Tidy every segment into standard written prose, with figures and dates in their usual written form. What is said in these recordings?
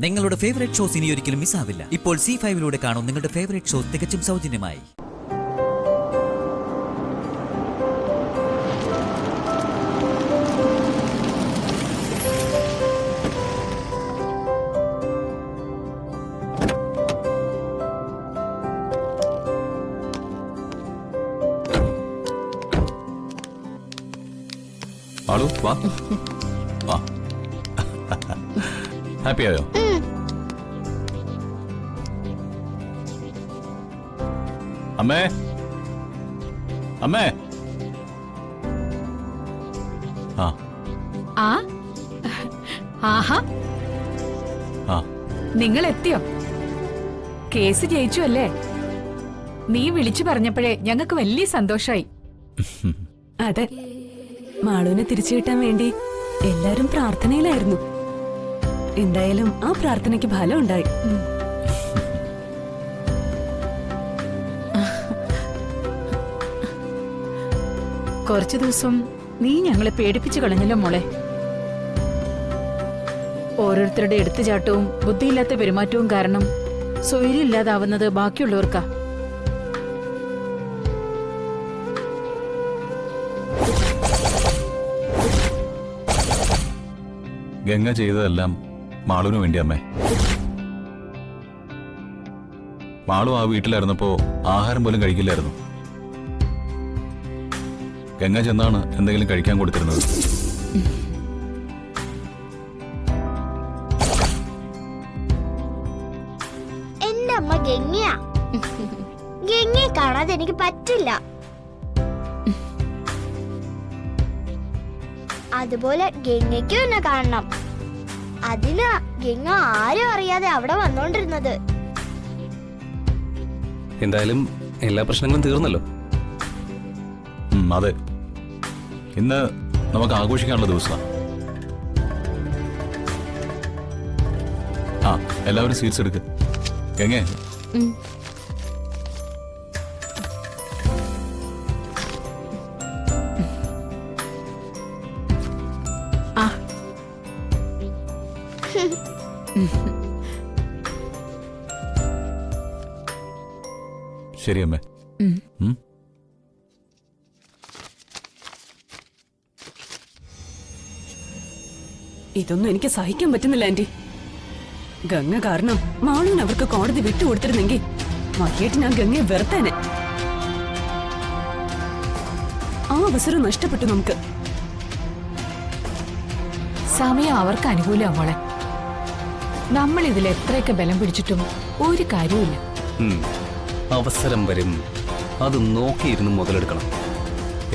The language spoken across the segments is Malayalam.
നിങ്ങളുടെ ഫേവറേറ്റ് ഷോസ് ഇനി ഒരിക്കലും മിസ്സാവില്ല. ഇപ്പോൾ C5 കാണും നിങ്ങളുടെ ഫേവറേറ്റ് ഷോസ് തികച്ചും സൗജന്യമായി. ആളു വാ വാ. ഹാപ്പി ആയോ? അമ്മേ അമ്മേ. ആ ആ ആഹാ, ആ നിങ്ങൾ എത്തിയോ? കേസ് ജയിച്ചു അല്ലേ? നീ വിളിച്ചു പറഞ്ഞപ്പോഴേ ഞങ്ങൾക്ക് വലിയ സന്തോഷായി. അതെ, മാളുവിനെ തിരിച്ചു കിട്ടാൻ വേണ്ടി എല്ലാരും പ്രാർത്ഥനയിലായിരുന്നു. എന്തായാലും ആ പ്രാർത്ഥനയ്ക്ക് ഫലം ഉണ്ടായി. കുറച്ചു ദിവസം നീ ഞങ്ങളെ പേടിപ്പിച്ചു കളഞ്ഞല്ലോ മോളെ. ഓരോരുത്തരുടെ എടുത്തുചാട്ടവും ബുദ്ധിയില്ലാത്ത പെരുമാറ്റവും കാരണം സ്വൈര്യമില്ലാതാവുന്നത് ബാക്കിയുള്ളവർക്കാ. ഗംഗ ചെയ്തതെല്ലാം മാളുവിന് വേണ്ടി അമ്മേ. മാളു ആ വീട്ടിലായിരുന്നപ്പോ ആഹാരം പോലും കഴിക്കില്ലായിരുന്നു. ഗംഗ ചെന്നാണ് എന്തെങ്കിലും കഴിക്കാൻ കൊടുത്തിരുന്നത്. എന്റെ അമ്മ ഗംഗയാ. ഗംഗയെ കാണാതെ എനിക്ക് പറ്റില്ല. അതുപോലെ ഗംഗയ്ക്കും എന്നെ കാണണം. അതിനാ ഗംഗ ആരും അറിയാതെ അവിടെ വന്നോണ്ടിരുന്നത്. എന്തായാലും എല്ലാ പ്രശ്നങ്ങളും തീർന്നല്ലോ. അതെ, ഇന്ന് നമുക്ക് ആഘോഷിക്കാനുള്ള ദിവസമാണ്. ആ എല്ലാവരും സ്വീറ്റ്സ് എടുക്ക്. ഗംഗേ ശരി അമ്മേ. ഇതൊന്നും എനിക്ക് സഹിക്കാൻ പറ്റുന്നില്ല ആന്റി. ഗംഗ കാരണം മാളുവിന് അവർക്ക് കോടതി വിട്ടുകൊടുത്തിരുന്നെങ്കിൽ മഹിയേട്ട് ഞാൻ ഗംഗയെ വെറുത്തേനെ. ആ അവസരം നഷ്ടപ്പെട്ടു നമുക്ക്. സമയം അവർക്ക് അനുകൂലമാ മോളെ. നമ്മൾ ഇതിൽ എത്രയൊക്കെ ബലം പിടിച്ചിട്ടും ഒരു കാര്യമില്ല. അവസരം വരും, അത് നോക്കിയിരുന്ന് മുതലെടുക്കണം.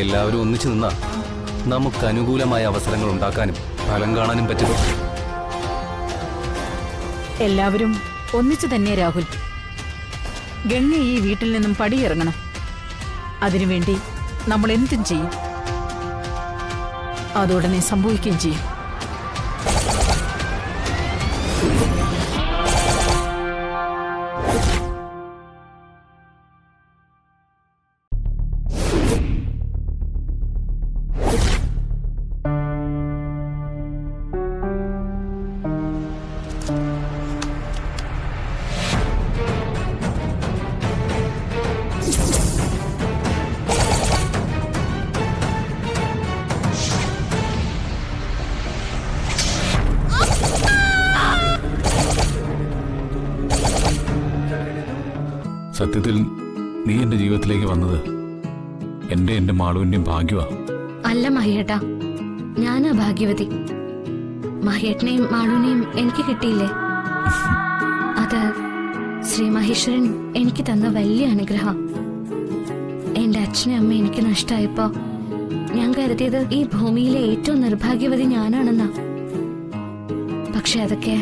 എല്ലാവരും ഒന്നിച്ചു നിന്നാ നമുക്ക് അനുകൂലമായ അവസരങ്ങൾ ഉണ്ടാക്കാനും ഫലം കാണാനും പറ്റും. എല്ലാവരും ഒന്നിച്ചു തന്നെ രാഹുൽ. ഗംഗ ഈ വീട്ടിൽ നിന്നും പടിയിറങ്ങണം. അതിനുവേണ്ടി നമ്മൾ എന്തും ചെയ്യും. അതോടനെ സംഭവിക്കുകയും ചെയ്യും. സത്യത്തിൽ നീ എന്റെ ജീവിതത്തിലേക്ക് വന്നത് എന്റെ മാളുവിന്റെയും ഭാഗ്യമാ. അല്ല മഹിയേട്ടാ, ഞാനാ ഭാഗ്യവതി. മഹിയേട്ടനെയും മാളുവിനെയും എനിക്ക് കിട്ടിയില്ലേ? അത് ശ്രീ മഹേശ്വരൻ എനിക്ക് തന്ന വലിയ അനുഗ്രഹം. എന്റെ അച്ഛനും അമ്മ എനിക്ക് നഷ്ടമായപ്പോ ഞാൻ കരുതിയത് ഈ ഭൂമിയിലെ ഏറ്റവും നിർഭാഗ്യവതി ഞാനാണെന്നാ. പക്ഷെ അതൊക്കെ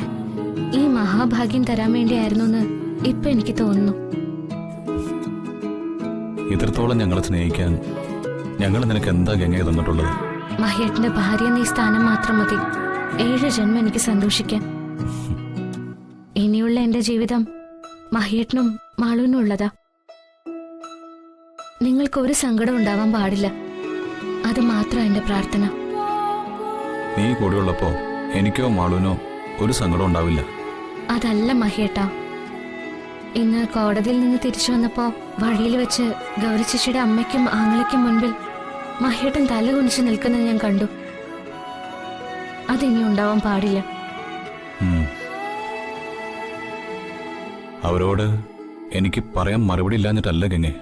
ഈ മഹാഭാഗ്യം തരാൻ വേണ്ടിയായിരുന്നു എന്ന് ഇപ്പൊ എനിക്ക് തോന്നുന്നു. ഇത്രത്തോളം ഞങ്ങളെ സ്നേഹിക്കാൻ ഞങ്ങൾ നിനക്ക് എന്താ ഗംഗയെ തന്നിട്ടുള്ളത്? മഹിയേട്ടന്റെ ഭാര്യ നീ സ്ഥാനം മാത്രം മതി 7 ജന്മം എനിക്ക് സന്തോഷിക്കാൻ. ഇനിയുള്ള എന്റെ ജീവിതം മഹിയേട്ടനും മാളുവിനും ഉള്ളതാ. നിങ്ങൾക്കൊരു സങ്കടം ഉണ്ടാവാൻ പാടില്ല. അത് മാത്രം എന്റെ പ്രാർത്ഥന. നീ കൂടെയുള്ളപ്പോ എനിക്കോ മാളുവിനോ ഒരു സങ്കടം ഉണ്ടാവില്ല. അതല്ല മഹേട്ടാ. ഇന്ന് കോടതിയിൽ നിന്ന് തിരിച്ചു വന്നപ്പോ വഴിയിൽ വെച്ച് ഗൗരി ചേച്ചിയുടെ അമ്മയ്ക്കും ആങ്ങളയ്ക്കും മുൻപിൽ മഹേട്ടൻ തല കുനിച്ച് നിൽക്കുന്നത് ഞാൻ കണ്ടു. അതിനി ഉണ്ടാവാൻ പാടില്ല. ഉം. അവരോട് എനിക്ക് പറയാൻ മറുപടി ഇല്ലാഞ്ഞിട്ടല്ല ഗംഗെ.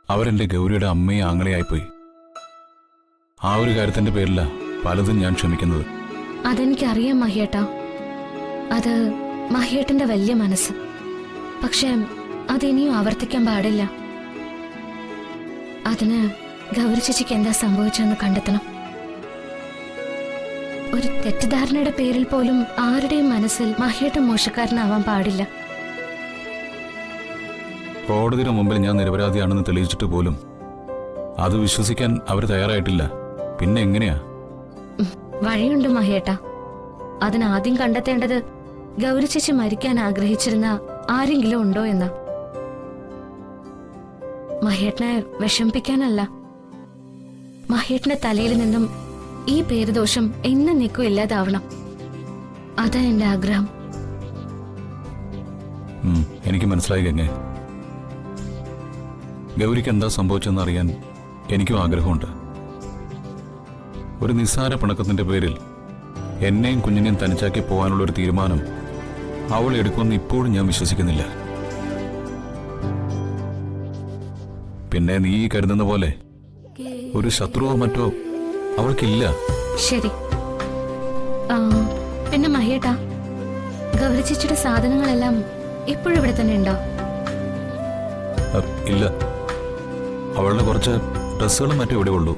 അവരെന്റെ ഗൗരിയുടെ അമ്മയും ആങ്ങളെയായിപ്പോയി. ആ ഒരു കാര്യത്തിന്റെ പേരില പലതും ഞാൻ ക്ഷമിക്കുന്നത്. അതെനിക്കറിയാം മഹേട്ടാ. അത് മഹേട്ടന്റെ വലിയ മനസ്സ്. പക്ഷെ അതിനിയും ആവർത്തിക്കാൻ പാടില്ല. അതിന് ഗൗരി ചേച്ചിക്ക് എന്താ സംഭവിച്ചെന്ന് കണ്ടെത്തണം. ഒരു തെറ്റിദ്ധാരണയുടെ പേരിൽ പോലും ആരുടെയും മനസ്സിൽ മഹേട്ടൻ മോശക്കാരനാവാൻ പാടില്ല. കോടതിയുടെ മുമ്പിൽ ഞാൻ നിരപരാധിയാണെന്ന് തെളിയിച്ചിട്ട് പോലും അത് വിശ്വസിക്കാൻ അവർ തയ്യാറായിട്ടില്ല. പിന്നെ എങ്ങനെയാ? വഴിയുണ്ട് മഹേട്ടാ. അതിനാദ്യം കണ്ടെത്തേണ്ടത് ഗൗരി ചേച്ചി മരിക്കാൻ ആഗ്രഹിച്ചിരുന്ന ആരെങ്കിലും ഉണ്ടോ എന്ന. മഹേട്ടനെ വിഷമിപ്പിക്കാനല്ല, മഹേട്ടന്റെ തലയിൽ നിന്നും ഈ പേരുദോഷം എന്നേക്കും ഇല്ലാതാവണം. അതാ എന്റെ ആഗ്രഹം. എനിക്ക് മനസ്സിലായി ഗംഗെ. ഗൗരിക്ക് എന്താ സംഭവിച്ചെന്ന് അറിയാൻ എനിക്കും ആഗ്രഹമുണ്ട്. ഒരു നിസ്സാര പിണക്കത്തിന്റെ പേരിൽ എന്നെയും കുഞ്ഞിനെയും തനിച്ചാക്കി പോകാനുള്ള ഒരു തീരുമാനം അവൾ എടുക്കുമെന്ന് ഇപ്പോഴും ഞാൻ വിശ്വസിക്കുന്നില്ല. പിന്നെ നീ കരുതുന്ന പോലെ ഒരു ശത്രുവോ മറ്റോ അവൾക്കില്ല. ശരി. പിന്നെ മഹേട്ടാ, ഗൗരി ചേച്ചിയുടെ സാധനങ്ങളെല്ലാം ഇപ്പോഴും ഇവിടെ തന്നെ ഉണ്ടോ? ഇല്ല, അവളുടെ കുറച്ച് ഡ്രസ്സുകളും മറ്റും ഇവിടെ ഉള്ളൂ.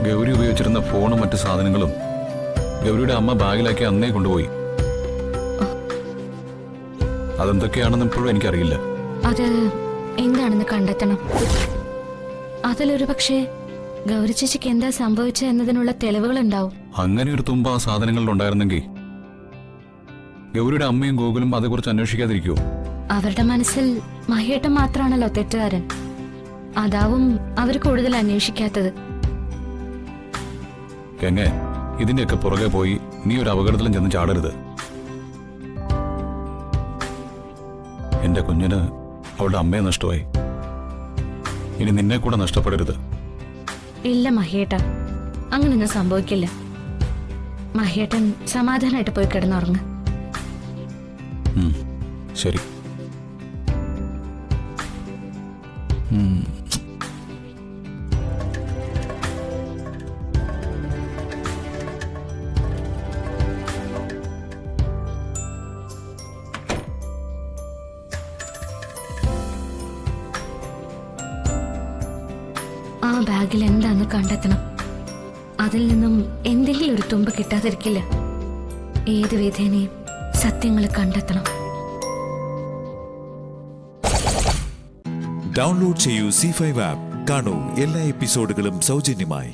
ഗൗരി ഉപയോഗിച്ചിരുന്ന ഫോണും മറ്റു സാധനങ്ങളും ഗൗരിയുടെ അമ്മ ബാഗിലാക്കി അന്നേ കൊണ്ടുപോയി. അതെന്തൊക്കെയാണെന്ന് ഇപ്പോഴും എനിക്കറിയില്ല. അത് എന്താണെന്ന് കണ്ടെത്തണം. അതിലൊരു പക്ഷേ ഗൗരി ചേച്ചിക്ക് എന്താ സംഭവിച്ചത് എന്നതിനുള്ള തെളിവുകൾ ഉണ്ടാവും. അങ്ങനെ ഒരു തുമ്പ ആ സാധനങ്ങളിൽ ഉണ്ടായിരുന്നെങ്കിൽ ഗൗരിയുടെ അമ്മയും ഗോകുലും അതേക്കുറിച്ച് അന്വേഷിക്കാതിരിക്കുമോ? അവരുടെ മനസ്സിൽ മഹേട്ടൻ മാത്രമാണല്ലോ തെറ്റുകാരൻ. അതാവും അവർ കൂടുതൽ അന്വേഷിക്കാത്തത്. ഗംഗെ, ഇതിന്റെയൊക്കെ പുറകെ പോയി നീ ഒരു അപകടത്തിലും ചെന്ന് ചാടരുത്. എന്റെ കുഞ്ഞിന് അവളുടെ അമ്മയെ നഷ്ടമായി. ഇനി നിന്നെ കൂടെ നഷ്ടപ്പെടരുത്. ഇല്ല മഹേട്ട, അങ്ങനൊന്നും സംഭവിക്കില്ല. മഹേട്ടൻ സമാധാനമായിട്ട് പോയി കിടന്നുറങ്ങ്. ശരി. ആ ബാഗിൽ എന്താന്ന് കണ്ടെത്തണം. അതിൽ നിന്നും എന്തെങ്കിലും ഒരു തുമ്പ് കിട്ടാതിരിക്കില്ല. ഏത് വിധേനയും സത്യങ്ങൾ കണ്ടെത്തണം. ഡൗൺലോഡ് ചെയ്യൂ C5 ആപ്പ്. കാണൂ എല്ലാ എപ്പിസോഡുകളും സൗജന്യമായി.